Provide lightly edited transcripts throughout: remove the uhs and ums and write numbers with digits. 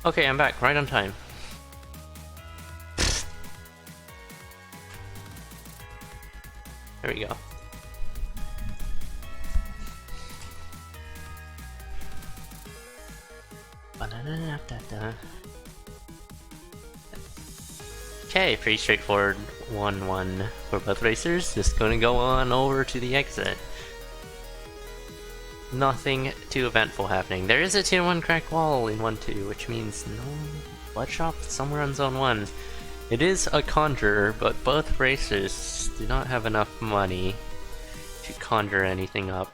Okay, I'm back, right on time. There we go. Okay, pretty straightforward 1-1 for both racers. Just gonna go on over to the exit. Nothing too eventful happening. There is a tier 1 cracked wall in 1-2, which means no blood shop somewhere on zone 1. It is a conjurer, but both racers do not have enough money to conjure anything up.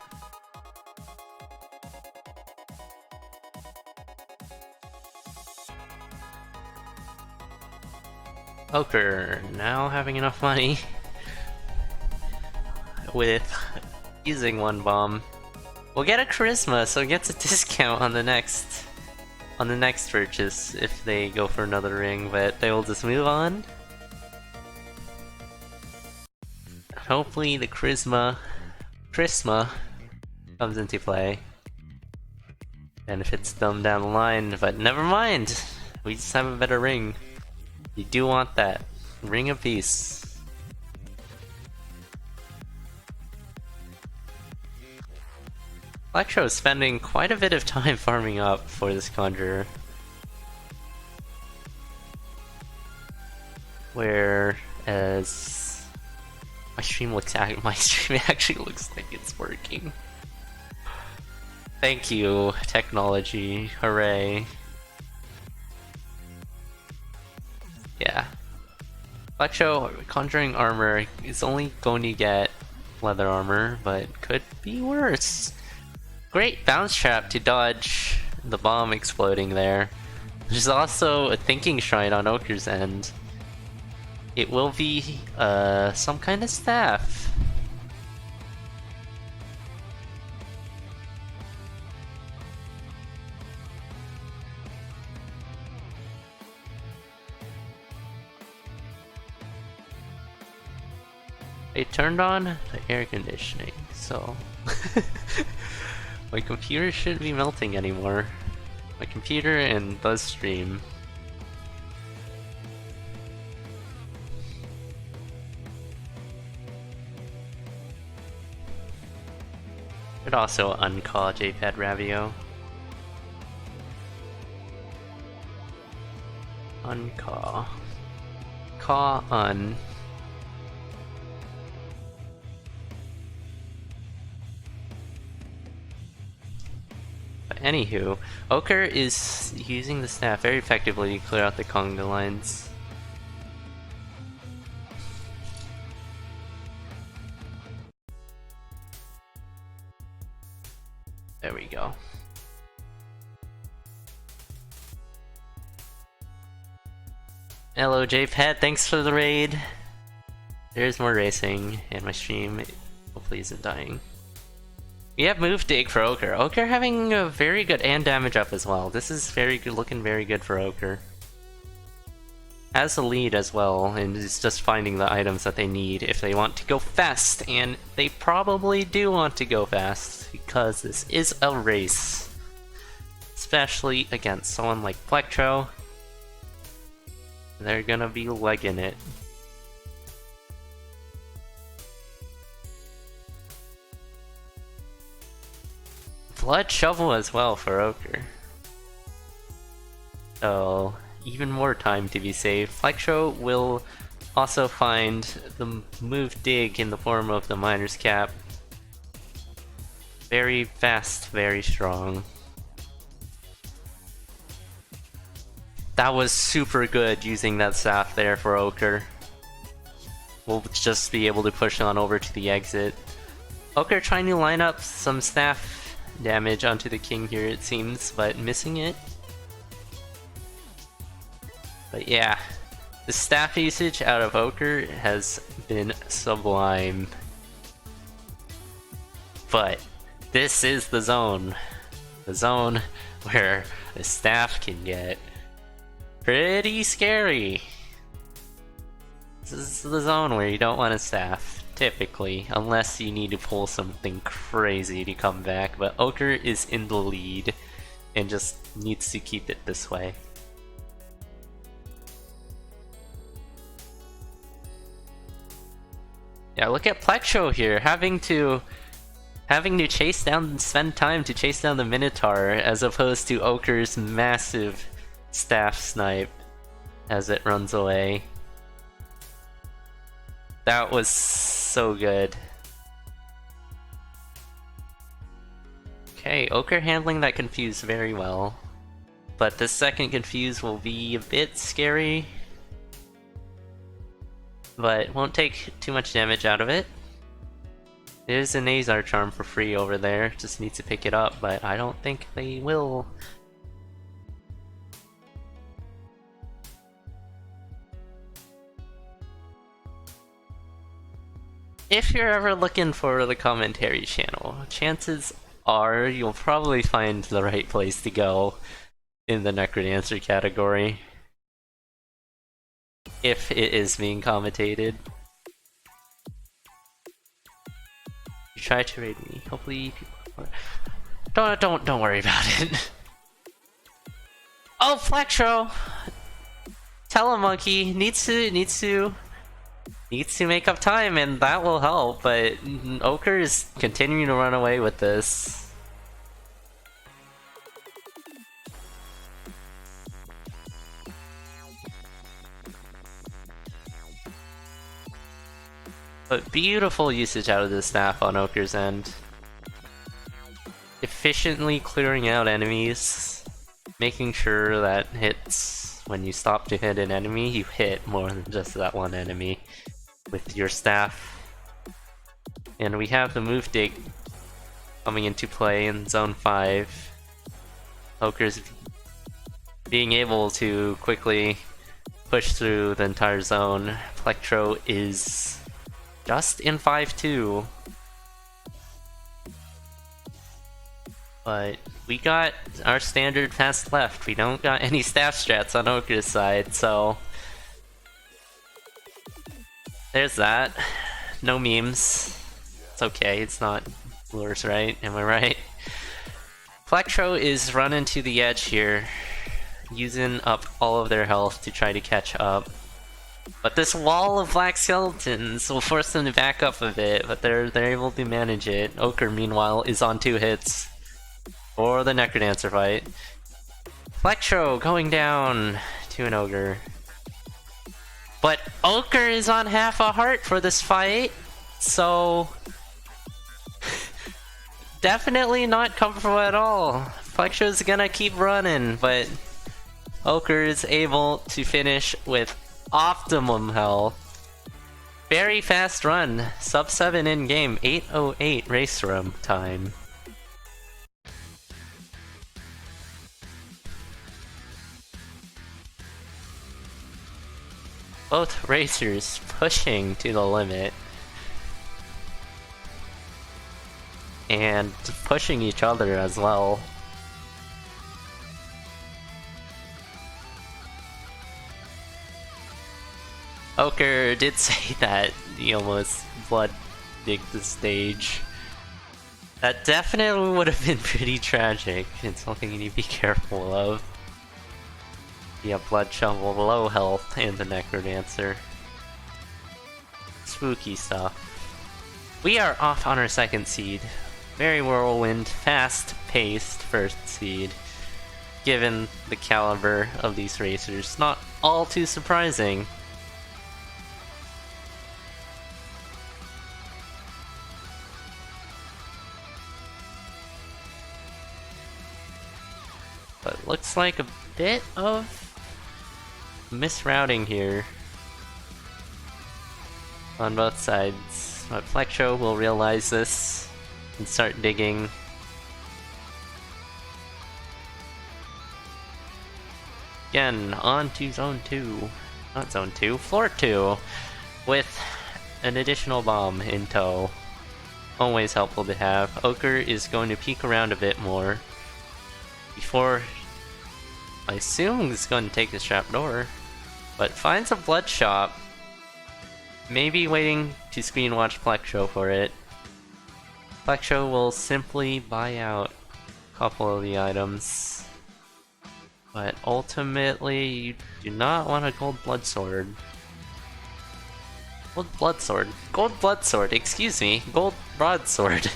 Ocre now having enough money with using one bomb. We'll get a charisma, so it gets a discount on the next purchase if they go for another ring, but they will just move on. Hopefully the charisma comes into play. Benefits them down the line, but never mind! We just have a better ring. You do want that. Ring of Peace. Plectro is spending quite a bit of time farming up for this conjurer. Whereas my stream actually looks like it's working. Thank you, technology. Hooray. Yeah. Plectro conjuring armor is only going to get leather armor, but could be worse. Great bounce trap to dodge the bomb exploding there. There's also a thinking shrine on Ocre's end. It will be some kind of staff. They turned on the air conditioning, so my computer shouldn't be melting anymore. My computer and BuzzStream. Could also uncall JPad Ravio. Uncall. Call un. Anywho, Ocre is using the staff very effectively to clear out the CoNDOR lines. There we go. Hello JPad, thanks for the raid. There's more racing, and my stream hopefully isn't dying. We have move dig for Ocre. Ocre having a very good and damage up as well. This is very good, looking very good for Ocre. Has a lead as well, and is just finding the items that they need if they want to go fast, and they probably do want to go fast because this is a race, especially against someone like Plectro. They're gonna be legging it. Blood shovel as well for Ocre. So even more time to be saved. Plectro will also find the move dig in the form of the miner's cap. Very fast, very strong. That was super good using that staff there for Ocre. We'll just be able to push on over to the exit. Ocre trying to line up some staff damage onto the king here, it seems, but missing it. But yeah, the staff usage out of Ocre has been sublime. But this is the zone where the staff can get pretty scary. This is the zone where you don't want a staff, typically, unless you need to pull something crazy to come back, but Ocre is in the lead and just needs to keep it this way. Yeah, look at Plectro here, having to chase down, spend time to chase down the Minotaur, as opposed to Ocre's massive staff snipe as it runs away. That was so good. Okay, Ocre handling that confuse very well. But this second confuse will be a bit scary. But won't take too much damage out of it. There's a Nazar charm for free over there, just need to pick it up, but I don't think they will. If you're ever looking for the commentary channel, chances are you'll probably find the right place to go in the Necrodancer category. If it is being commentated. You try to raid me. Hopefully people... Don't worry about it. Oh, Plectro! Telemonkey needs to make up time, and that will help, but Ocre is continuing to run away with this. But beautiful usage out of the staff on Ocre's end. Efficiently clearing out enemies, making sure that hits when you stop to hit an enemy, you hit more than just that one enemy with your staff. And we have the move dig coming into play in Zone 5. Ocre's being able to quickly push through the entire zone. Plectro is just in 5-2. But we got our standard fast left. We don't got any staff strats on Ocre's side, so there's that. No memes. It's okay, it's not lures, right? Am I right? Plectro is running to the edge here, using up all of their health to try to catch up. But this wall of black skeletons will force them to back up a bit, but they're able to manage it. Ocre, meanwhile, is on 2 hits for the Necrodancer fight. Plectro going down to an Ogre. But Ocre is on half a heart for this fight, so definitely not comfortable at all. Plectro's gonna keep running, but Ocre is able to finish with optimum health. Very fast run. Sub 7 in game. 8:08 race room time. Both racers pushing to the limit. And pushing each other as well. Ocre did say that he almost blood digged the stage. That definitely would have been pretty tragic. It's something you need to be careful of. Yeah, blood shovel, low health, and the Necrodancer. Spooky stuff. We are off on our second seed. Very whirlwind, fast-paced first seed. Given the caliber of these racers, not all too surprising. But looks like a bit of misrouting here on both sides. But Plectro will realize this and start digging. Again, on to Zone 2. Not Zone 2, Floor 2. With an additional bomb in tow. Always helpful to have. Ocre is going to peek around a bit more before, I assume he's going to take the trapdoor, but finds a blood shop. Maybe waiting to screen watch Plectro for it. Plectro will simply buy out a couple of the items, but ultimately you do not want a gold blood sword. Gold blood sword. Gold blood sword, excuse me. Gold broadsword.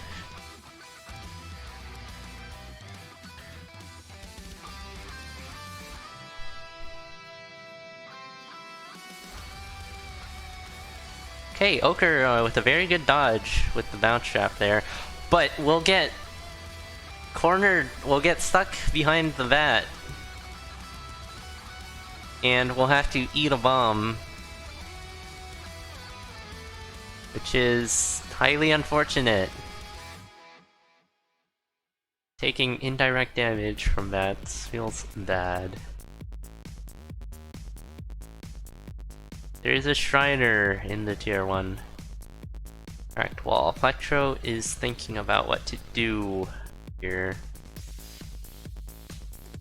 Okay, Ocre with a very good dodge with the bounce trap there. But we'll get cornered, we'll get stuck behind the vat. And we'll have to eat a bomb. Which is highly unfortunate. Taking indirect damage from that feels bad. There is a Shriner in the tier 1. Cracked wall. Plectro is thinking about what to do here.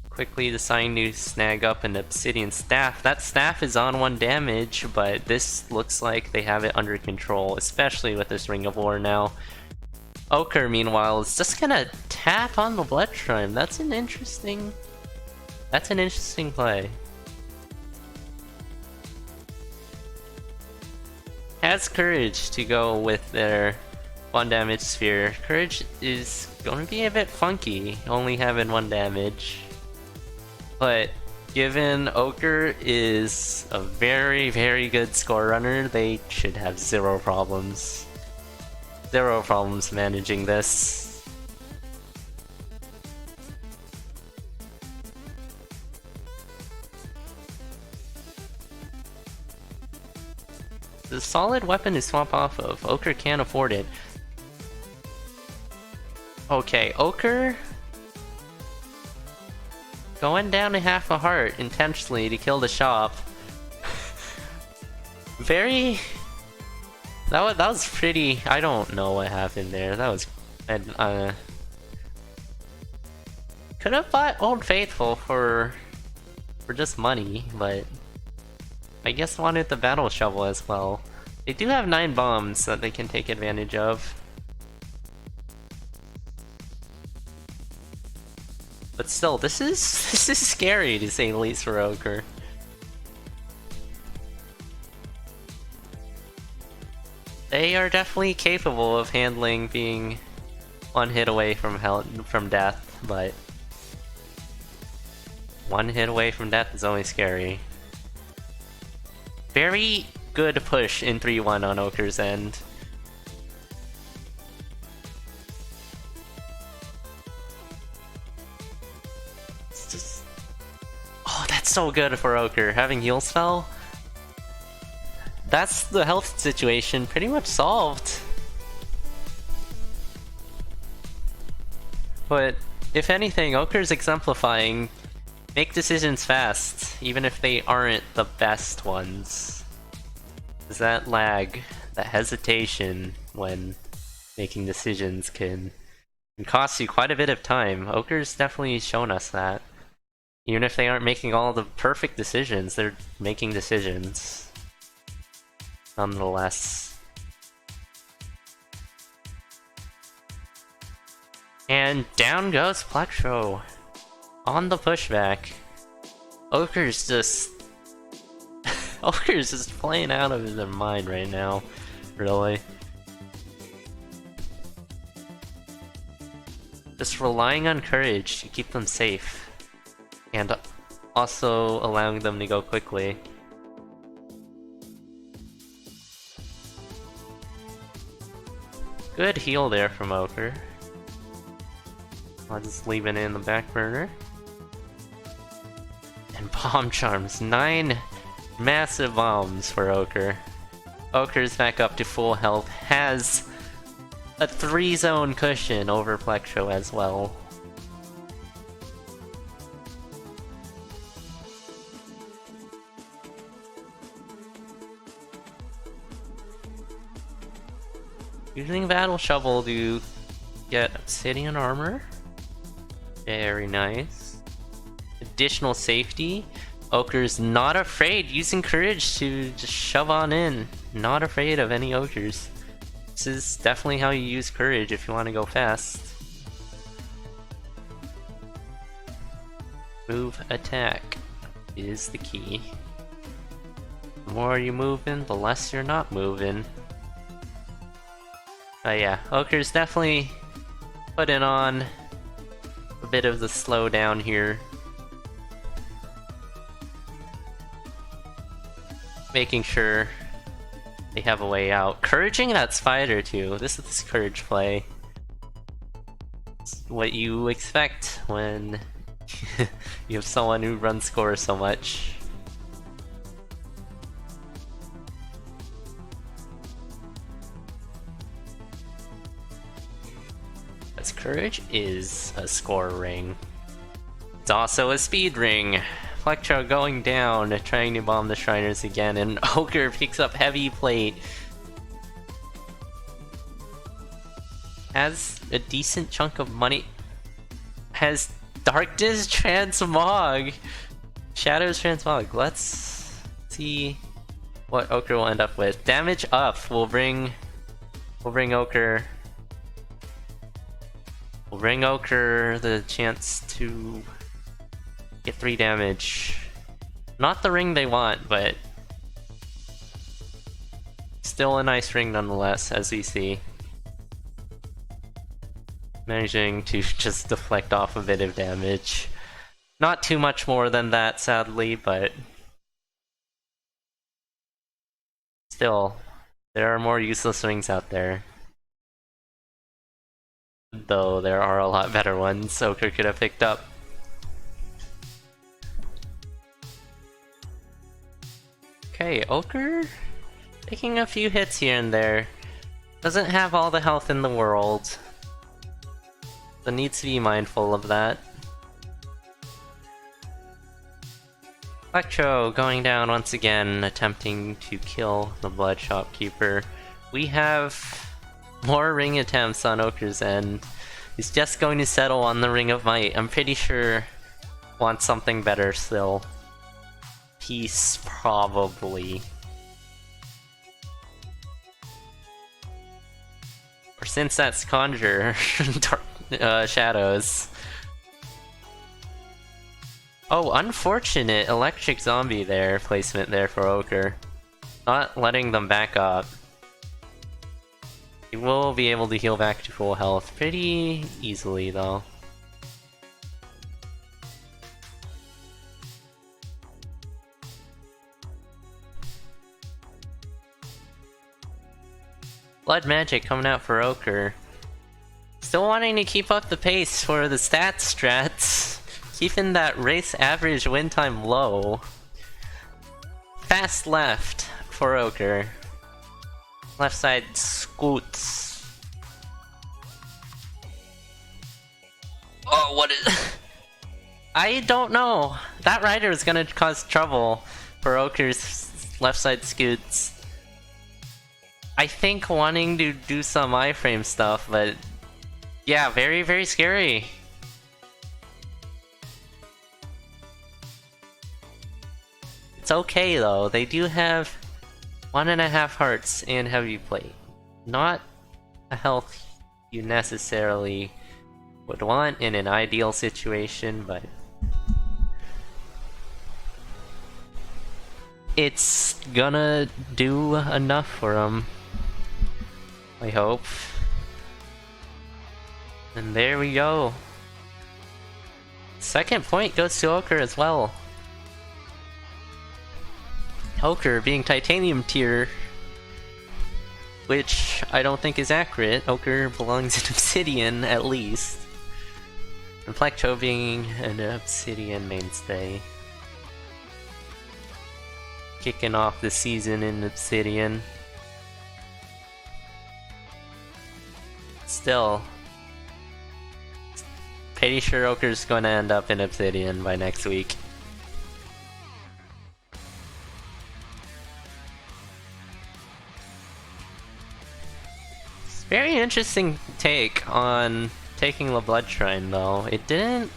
Quickly deciding to snag up an obsidian staff. That staff is on 1 damage, but this looks like they have it under control, especially with this Ring of War now. Ocre, meanwhile, is just gonna tap on the Blood Shrine. That's an interesting play. Has Courage to go with their 1 damage sphere. Courage is going to be a bit funky, only having 1 damage. But given Ocre is a very, very good score runner, they should have 0 problems. 0 problems managing this. It's a solid weapon to swap off of. Ocre can't afford it. Okay, Ocre going down to half a heart intentionally to kill the shop. Very... That was pretty... I don't know what happened there. That was... Could have bought Old Faithful for just money, but... I guess wanted the battle shovel as well. They do have 9 bombs that they can take advantage of. But still, this is scary to say the least for Ocre. They are definitely capable of handling being 1 hit away from death, but 1 hit away from death is always scary. Very good push in 3-1 on Ocre's end. So good for Ocre. Having heal spell, that's the health situation pretty much solved. But if anything, Ocre's exemplifying make decisions fast, even if they aren't the best ones. Because that lag, that hesitation when making decisions can cost you quite a bit of time. Ocre's definitely shown us that. Even if they aren't making all the perfect decisions, they're making decisions. Nonetheless. And down goes Plectro. On the pushback. Ocre's just... Ocre's just playing out of their mind right now. Really. Just relying on Courage to keep them safe. And also allowing them to go quickly. Good heal there from Ocre. I'll just leave it in the back burner. And bomb charms. 9 massive bombs for Ocre. Ocre's back up to full health. Has a 3-zone cushion over Plectro as well. Using Battle Shovel to get obsidian armor. Very nice. Additional safety. Ocre's not afraid, using Courage to just shove on in. Not afraid of any Ocres. This is definitely how you use Courage if you want to go fast. Move attack is the key. The more you moving, the less you're not moving. Yeah, Ocre's definitely putting on a bit of the slowdown here. Making sure they have a way out. Couraging that spider too. This is this courage play. It's what you expect when you have someone who runs score so much. As courage is a score ring. It's also a speed ring. Plectro going down, trying to bomb the Shriners again, and Ocre picks up heavy plate. Has a decent chunk of money. Has Darkness Transmog. Shadows Transmog. Let's see what Ocre will end up with. Damage up will bring Ocre. Will bring Ocre the chance to get 3 damage. Not the ring they want, but still a nice ring nonetheless, as we see. Managing to just deflect off a bit of damage. Not too much more than that, sadly, but still, there are more useless rings out there. Though there are a lot better ones Ocre could have picked up. Okay, Ocre taking a few hits here and there. Doesn't have all the health in the world, so needs to be mindful of that. Plectro going down once again, attempting to kill the Blood Shopkeeper. We have more ring attempts on Ocre's end. He's just going to settle on the Ring of Might. I'm pretty sure wants something better still. Peace, probably. Or since that's Conjure, Shadows. Oh, unfortunate electric zombie there, placement there for Ocre. Not letting them back up. He will be able to heal back to full health pretty easily though. Blood Magic coming out for Ocre. Still wanting to keep up the pace for the stats strats. Keeping that race average win time low. Fast left for Ocre. Left side scoots. Oh, what is... I don't know. That rider is gonna cause trouble for Ocre's left side scoots. I think wanting to do some iframe stuff, but yeah, very, very scary. It's okay though, they do have 1.5 hearts and heavy plate. Not a health you necessarily would want in an ideal situation, but it's gonna do enough for them, I hope. And there we go. Second point goes to Ocre as well. Ocre being Titanium tier, which I don't think is accurate. Ocre belongs in Obsidian at least. And Plectro being an Obsidian mainstay. Kicking off the season in Obsidian. Still, pretty sure Ocre's going to end up in Obsidian by next week. Very interesting take on taking the Blood Shrine though. It didn't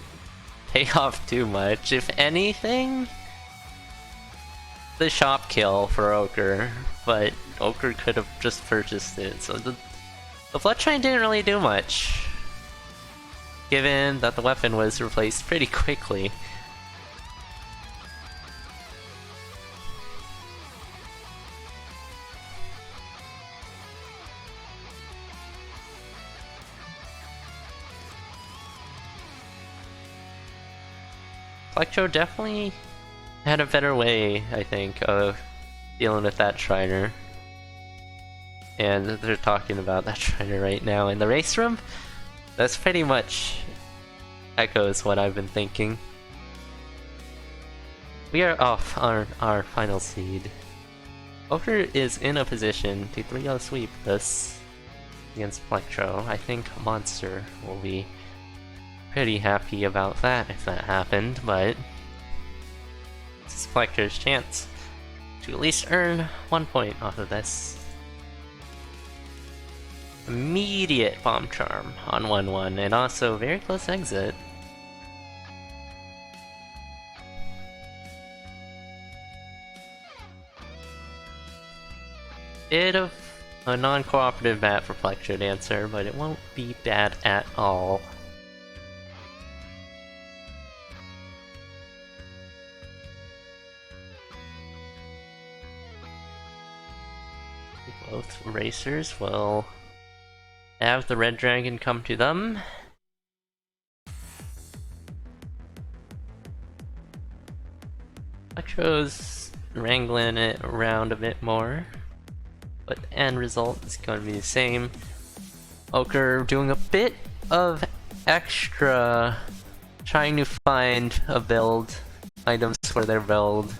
pay off too much. If anything, the shop kill for Ocre, but Ocre could have just purchased it. So the Blood Shrine didn't really do much, given that the weapon was replaced pretty quickly. Plectro definitely had a better way, I think, of dealing with that Shriner. And they're talking about that Shriner right now in the race room. That's pretty much echoes what I've been thinking. We are off our final seed. Ocre is in a position to 3-0 sweep this against Plectro. I think Monster will be pretty happy about that if that happened, but this is Plectro's chance to at least earn 1 point off of this. Immediate Bomb Charm on 1-1, and also very close exit. Bit of a non-cooperative bat for Plectrodancer, but it won't be bad at all. Both racers will have the red dragon come to them. Plectro's wrangling it around a bit more, but the end result is going to be the same. Ocre doing a bit of extra, trying to find a build, items for their build.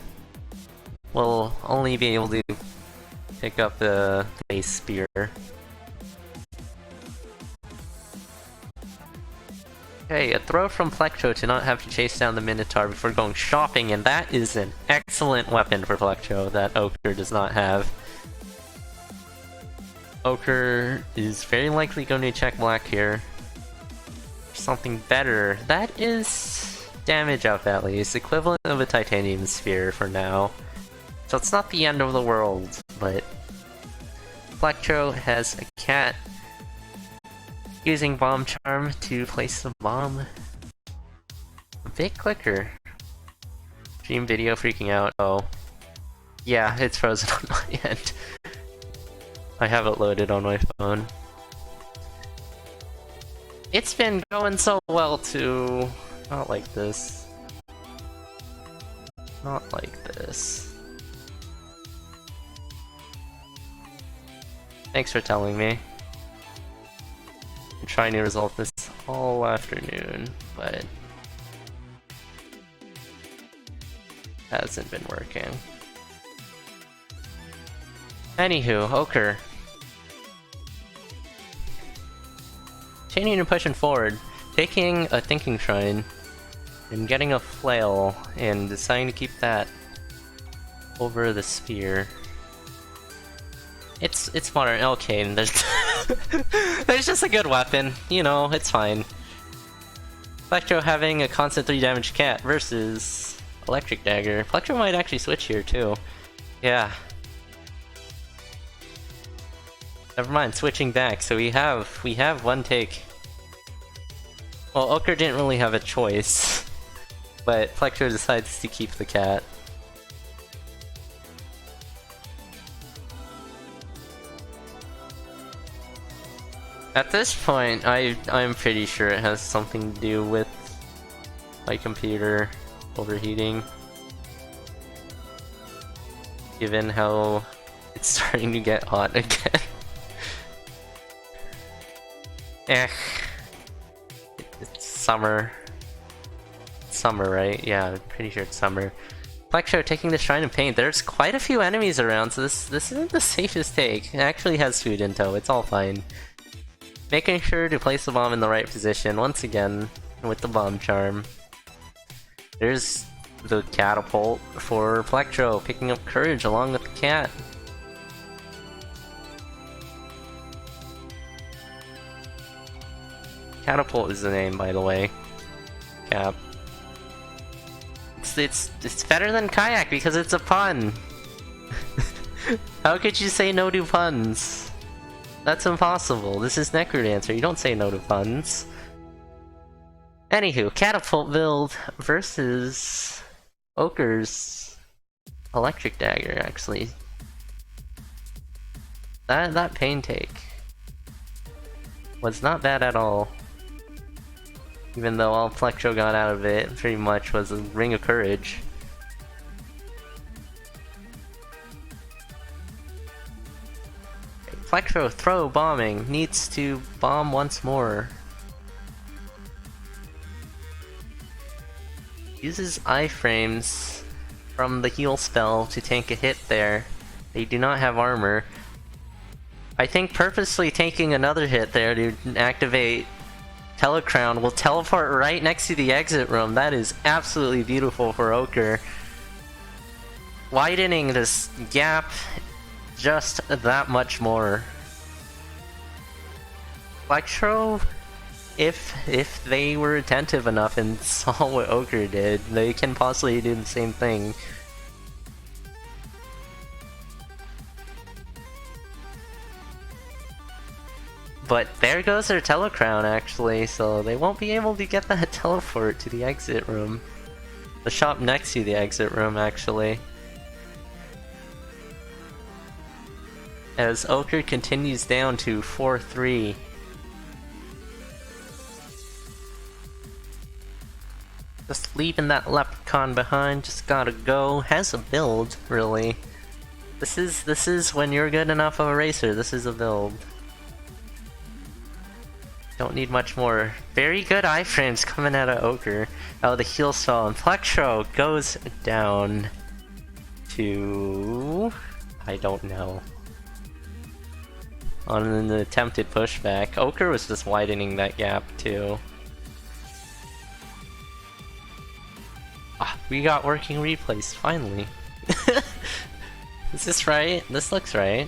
Will only be able to pick up the base spear. Okay, a throw from Plectro to not have to chase down the Minotaur before going shopping, and that is an excellent weapon for Plectro that Ocre does not have. Ocre is very likely going to check black here. Something better. That is damage up at least, equivalent of a titanium sphere for now. So it's not the end of the world, but Plectro has a cat using Bomb Charm to place the bomb a bit quicker. Stream video freaking out. Oh. Yeah, it's frozen on my end. I have it loaded on my phone. It's been going so well too. Not like this. Not like this. Thanks for telling me. I'm trying to resolve this all afternoon, but hasn't been working. Anywho, Ocre. Chaining and pushing forward, taking a Thinking Shrine, and getting a Flail, and deciding to keep that over the spear. It's modern. Okay, and there's there's just a good weapon. You know, it's fine. Plectro having a constant 3 damage cat versus Electric Dagger. Plectro might actually switch here too. Yeah. Never mind, switching back. So we have one take. Well, Ocre didn't really have a choice, but Plectro decides to keep the cat. At this point, I'm pretty sure it has something to do with my computer overheating, given how it's starting to get hot again. It's summer. It's summer, right? Yeah, I'm pretty sure it's summer. Plectro taking the Shrine of Pain. There's quite a few enemies around, so this isn't the safest take. It actually has food in tow, it's all fine. Making sure to place the bomb in the right position once again with the Bomb Charm. There's the catapult for Plectro, picking up courage along with the cat. Catapult is the name, by the way. Cap. It's better than kayak because it's a pun. How could you say no to puns? That's impossible. This is Necrodancer. You don't say no to puns. Anywho, catapult build versus Ocre's Electric Dagger. Actually, that pain take was not bad at all. Even though all Plectro got out of it pretty much was a Ring of Courage. Plectro throw bombing needs to bomb once more. Uses iframes from the heal spell to tank a hit there. They do not have armor. I think purposely taking another hit there to activate Telecrown will teleport right next to the exit room. That is absolutely beautiful for Ocre. Widening this gap just that much more. Plectro, if they were attentive enough and saw what Ocre did, they can possibly do the same thing. But there goes their Telecrown actually, so they won't be able to get that teleport to the exit room. The shop next to the exit room actually. As Ocre continues down to 4-3. Just leaving that Leprechaun behind, just gotta go. Has a build, really. This is when you're good enough of a racer, this is a build. Don't need much more. Very good iframes coming out of Ocre. Oh, the heal stall, and Plectro goes down to... I don't know. On an attempted pushback. Ocre was just widening that gap too. Ah, we got working replays, finally. Is this right? This looks right.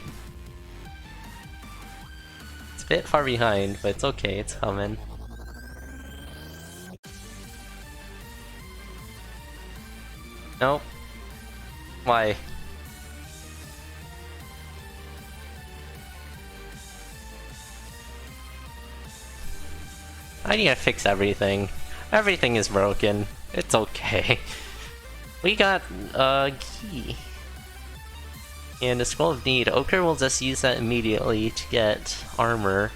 It's a bit far behind, but it's okay, it's coming. Nope. Why? I need to fix everything. Everything is broken. It's okay. We got a key. And a Scroll of Need. Ocre will just use that immediately to get armor.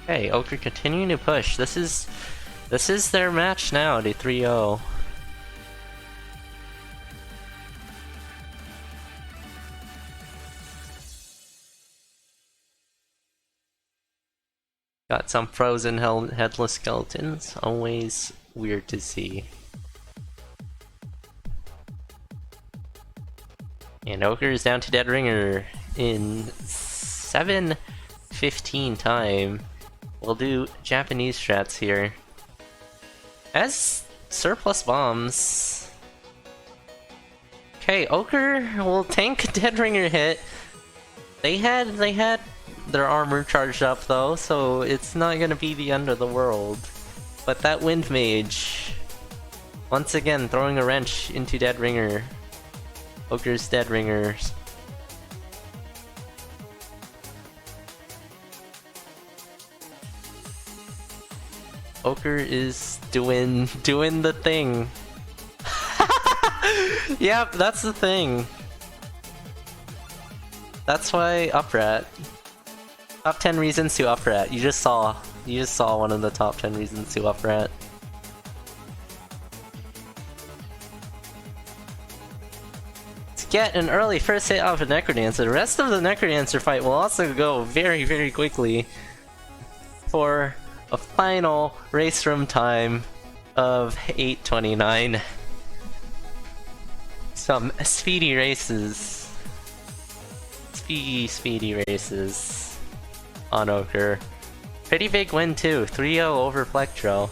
Okay, Ocre continuing to push. This is their match now to 3-0. Got some frozen headless skeletons. Always weird to see. And Ocre is down to Dead Ringer in 7:15 time. We'll do Japanese strats here. As surplus bombs. Okay, Ocre will tank a Dead Ringer hit. They had their armor charged up though, so it's not gonna be the end of the world. But that Wind Mage, once again throwing a wrench into Dead Ringer. Ocre's Dead Ringers. Ocre is doing the thing. Yep, that's the thing. That's why Uprat. Top 10 reasons to Uprat. You just saw one of the top 10 reasons to Uprat. To get an early first hit off of Necrodancer, the rest of the Necrodancer fight will also go very, very quickly for a final race room time of 8:29. Some speedy races. Speedy races on Ocre. Pretty big win too, 3-0 over Plectro.